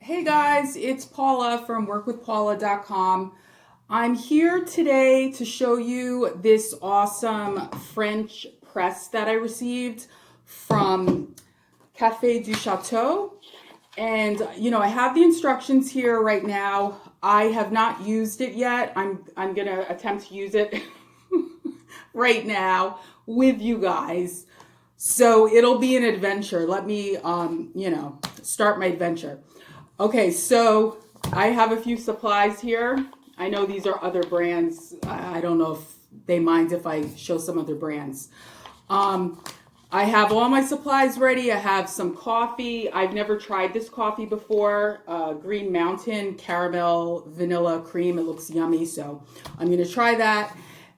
Hey guys, it's Paula from workwithpaula.com. I'm here today to show you this awesome French press that I received from Café du Chateau. And I have the instructions here right now. I have not used it yet. I'm gonna attempt to use it right now with you guys. So it'll be an adventure. Let me start my adventure. Okay, so I have a few supplies here. I know these are other brands. I don't know if they mind if I show some other brands. I have all my supplies ready. I have some coffee. I've never tried this coffee before. Green Mountain caramel vanilla cream. It looks yummy, so I'm gonna try that.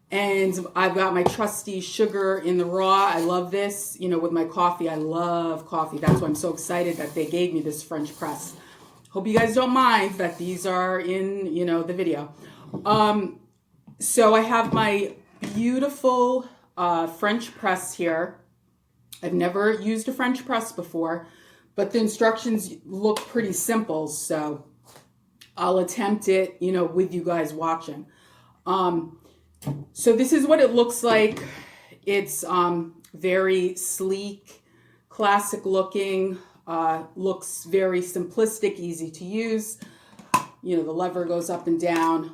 And I've got my trusty sugar in the raw. I love this, with my coffee. I love coffee. That's why I'm so excited that they gave me this French press. Hope you guys don't mind that these are in, the video. So I have my beautiful French press here. I've never used a French press before, but the instructions look pretty simple, so I'll attempt it, with you guys watching. So this is what it looks like. It's very sleek, classic looking. Looks very simplistic, easy to use. The lever goes up and down.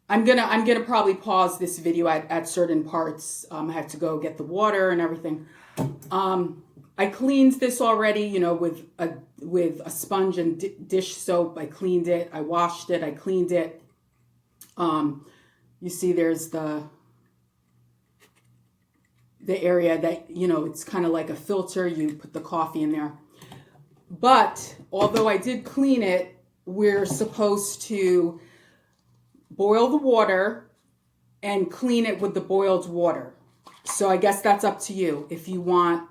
I'm gonna probably pause this video at certain parts. I have to go get the water and everything. I cleaned this already, with a sponge and dish soap. I cleaned it. I washed it. I cleaned it. You see, there's the area that, it's kind of like a filter. You put the coffee in there. But although I did clean it, we're supposed to boil the water and clean it with the boiled water. So I guess that's up to you. If you want,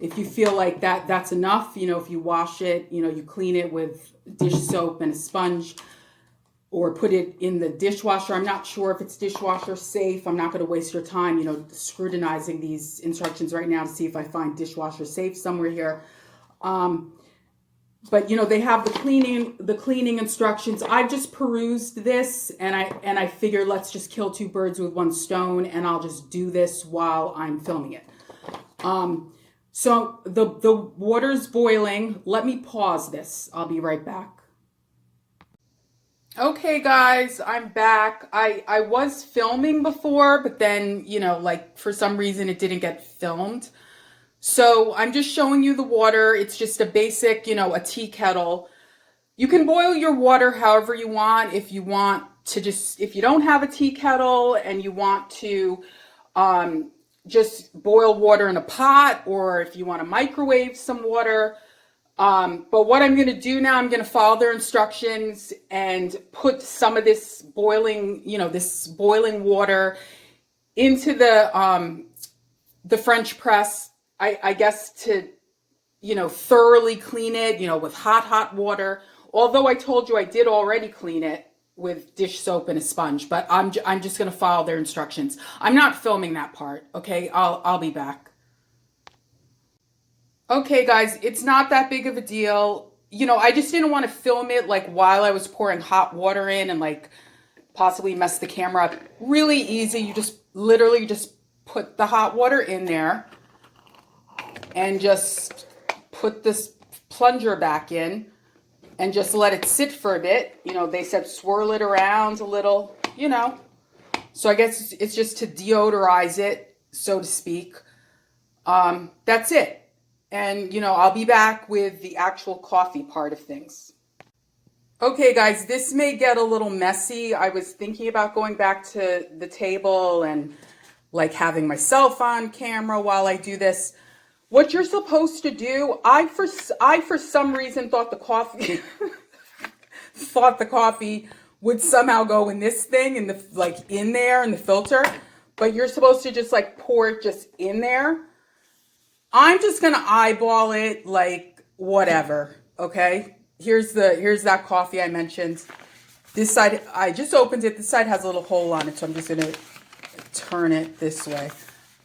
if you feel like that's enough, if you wash it, you clean it with dish soap and a sponge, or put it in the dishwasher. I'm not sure if it's dishwasher safe. I'm not going to waste your time, scrutinizing these instructions right now to see if I find dishwasher safe somewhere here. But they have the cleaning instructions. I just perused this and I figured let's just kill two birds with one stone, and I'll just do this while I'm filming it. So the water's boiling. Let me pause this. I'll be right back. Okay guys, I'm back. I was filming before, but then, for some reason it didn't get filmed. So I'm just showing you the water. It's just a basic, a tea kettle. You can boil your water however you want. If you don't have a tea kettle and you want to just boil water in a pot, or if you want to microwave some water. But what I'm going to do now, I'm going to follow their instructions and put some of this boiling, this boiling water into the French press. I guess to, thoroughly clean it, with hot water. Although I told you I did already clean it with dish soap and a sponge, but I'm just going to follow their instructions. I'm not filming that part. Okay. I'll be back. Okay, guys, it's not that big of a deal. I just didn't want to film it while I was pouring hot water in and possibly mess the camera up. Really easy. You just literally just put the hot water in there and just put this plunger back in and just let it sit for a bit. They said swirl it around a little, So I guess it's just to deodorize it, so to speak. That's it. And, I'll be back with the actual coffee part of things. Okay, guys, this may get a little messy. I was thinking about going back to the table and having myself on camera while I do this. What you're supposed to do, I for some reason thought the coffee thought the coffee would somehow go in this thing in the in there in the filter, but you're supposed to just pour it just in there. I'm just going to eyeball it whatever, okay? Here's that coffee I mentioned. This side, I just opened it. This side has a little hole on it, so I'm just going to turn it this way.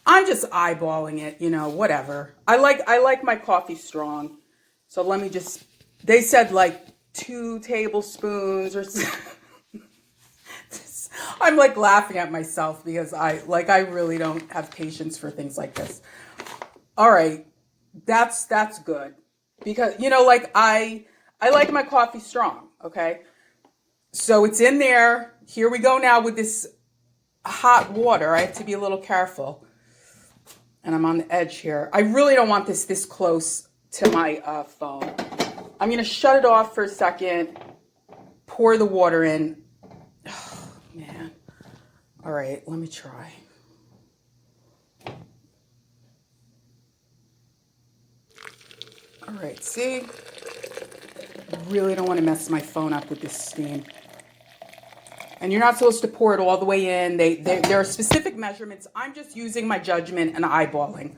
I'm just eyeballing it, whatever. I like my coffee strong. So let me just, they said like 2 tablespoons or I'm like laughing at myself because I really don't have patience for things like this. All right. That's good. Because like I like my coffee strong, okay? So it's in there. Here we go now with this hot water. I have to be a little careful. And I'm on the edge here. I really don't want this close to my phone. I'm going to shut it off for a second. Pour the water in. Oh, man. All right, let me try. All right, see? I really don't want to mess my phone up with this steam. And you're not supposed to pour it all the way in. There are specific measurements. I'm just using my judgment and eyeballing.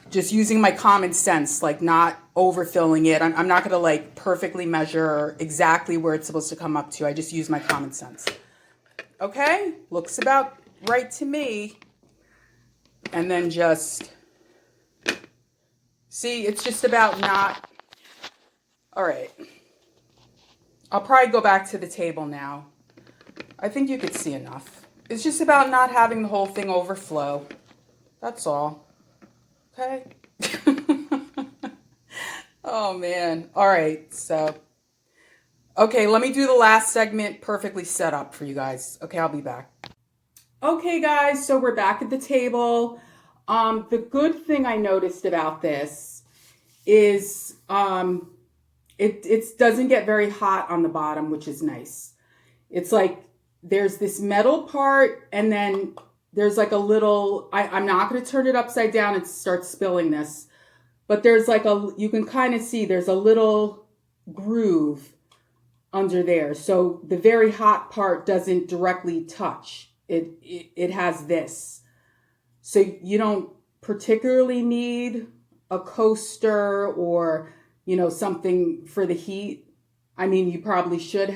Just using my common sense, like not overfilling it. I'm not going to like perfectly measure exactly where it's supposed to come up to. I just use my common sense. Okay, looks about right to me. And then just, see, it's just about not, all right. I'll probably go back to the table now. I think you could see enough. It's just about not having the whole thing overflow. That's all. Okay. Oh man. All right. So, okay, let me do the last segment perfectly set up for you guys. Okay, I'll be back. Okay, guys. So we're back at the table. The good thing I noticed about this is it doesn't get very hot on the bottom, which is nice. It's like there's this metal part, and then there's like a little, I'm not going to turn it upside down and start spilling this, but there's like you can kind of see there's a little groove under there. So the very hot part doesn't directly touch. It has this. So you don't particularly need a coaster or, something for the heat. I mean, you probably should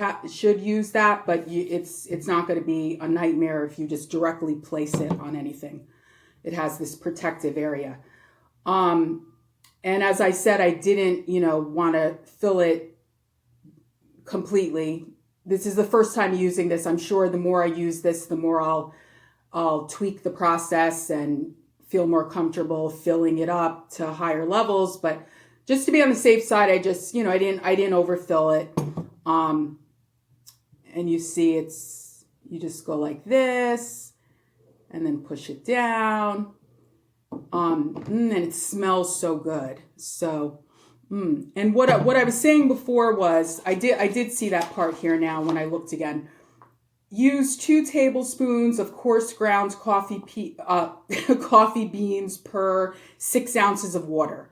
use that, but it's not going to be a nightmare if you just directly place it on anything. It has this protective area. And as I said, I didn't, want to fill it completely. This is the first time using this. I'm sure the more I use this, the more I'll tweak the process and feel more comfortable filling it up to higher levels. But just to be on the safe side, I just, I didn't overfill it. And you see you just go like this and then push it down. And it smells so good. So, and what I was saying before was, I did see that part here now when I looked again. Use 2 tablespoons of coarse ground coffee beans per 6 ounces of water.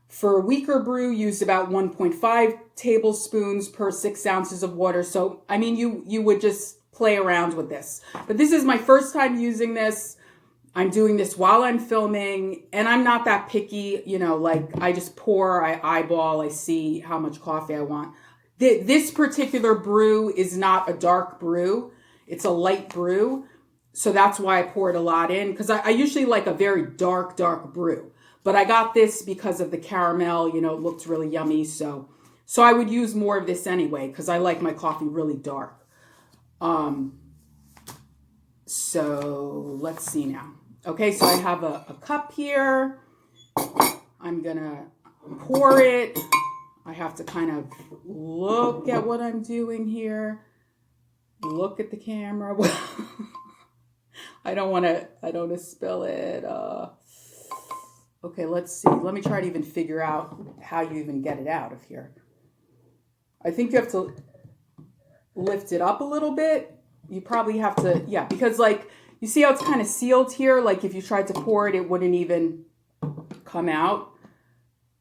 For a weaker brew, use about 1.5 tablespoons per 6 ounces of water. So, I mean, you would just play around with this. But this is my first time using this. I'm doing this while I'm filming, and I'm not that picky, like I just pour, I eyeball, I see how much coffee I want. This particular brew is not a dark brew. It's a light brew. So that's why I poured a lot in, because I usually like a very dark brew. But I got this because of the caramel, it looked really yummy. So I would use more of this anyway, because I like my coffee really dark. So let's see now. Okay, so I have a cup here. I'm going to pour it. I have to kind of look at what I'm doing here. Look at the camera. I don't want to spill it. Okay, let's see. Let me try to even figure out how you even get it out of here. I think you have to lift it up a little bit. You probably have to, yeah, because like, you see how it's kind of sealed here? Like if you tried to pour it, it wouldn't even come out.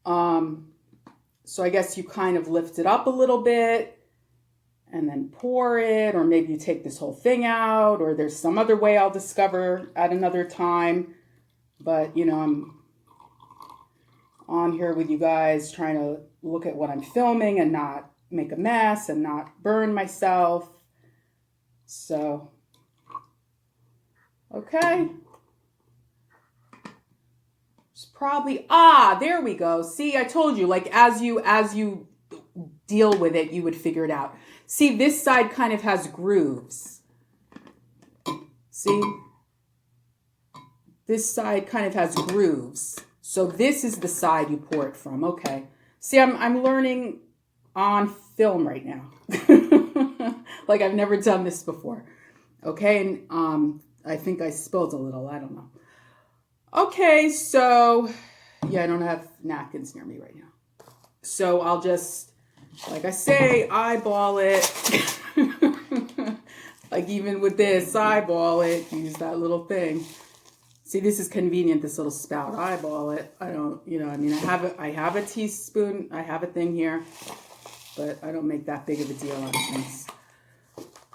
So I guess you kind of lift it up a little bit and then pour it, or maybe you take this whole thing out, or there's some other way I'll discover at another time. But, I'm on here with you guys trying to look at what I'm filming and not make a mess and not burn myself. So, okay. It's probably, there we go. See, I told you, like as you deal with it, you would figure it out. See, this side kind of has grooves. See? This side kind of has grooves. So this is the side you pour it from. Okay. See, I'm learning on film right now. Like I've never done this before. Okay, and I think I spilled a little. I don't know. Okay, so yeah, I don't have napkins near me right now. So I'll just, like I say, eyeball it. Like even with this, eyeball it. Use that little thing. See, this is convenient, this little spout. Eyeball it. I don't, I mean, I have a teaspoon. I have a thing here, but I don't make that big of a deal out of things.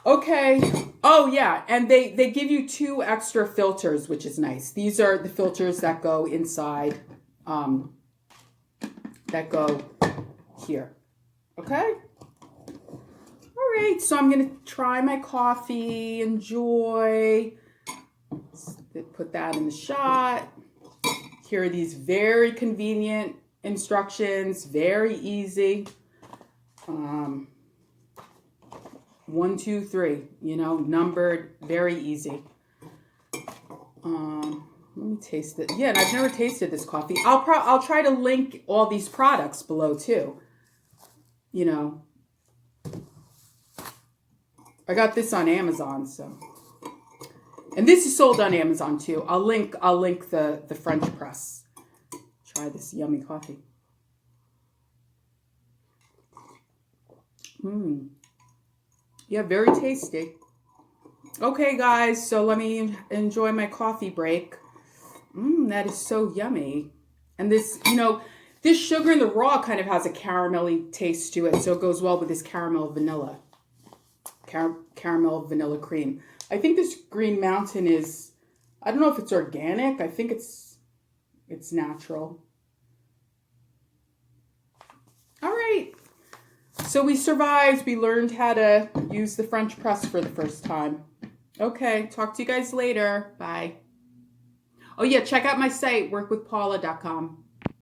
Okay. Oh, yeah. And they give you 2 extra filters, which is nice. These are the filters that go inside, that go here. Okay. All right. So I'm going to try my coffee. Enjoy. Put that in the shot. Here are these very convenient instructions. Very easy. 1, 2, 3, numbered, very easy. Let me taste it. Yeah, and I've never tasted this coffee. I'll try to link all these products below too. I got this on Amazon, so. And this is sold on Amazon too. I'll link the French press. Try this yummy coffee. Yeah, very tasty. Okay, guys, so let me enjoy my coffee break. That is so yummy. And this, this sugar in the raw kind of has a caramelly taste to it, so it goes well with this caramel vanilla. Caramel vanilla cream. I think this Green Mountain is, I don't know if it's organic. I think it's natural. All right. So we survived. We learned how to use the French press for the first time. Okay, talk to you guys later. Bye. Oh yeah, check out my site, workwithpaula.com.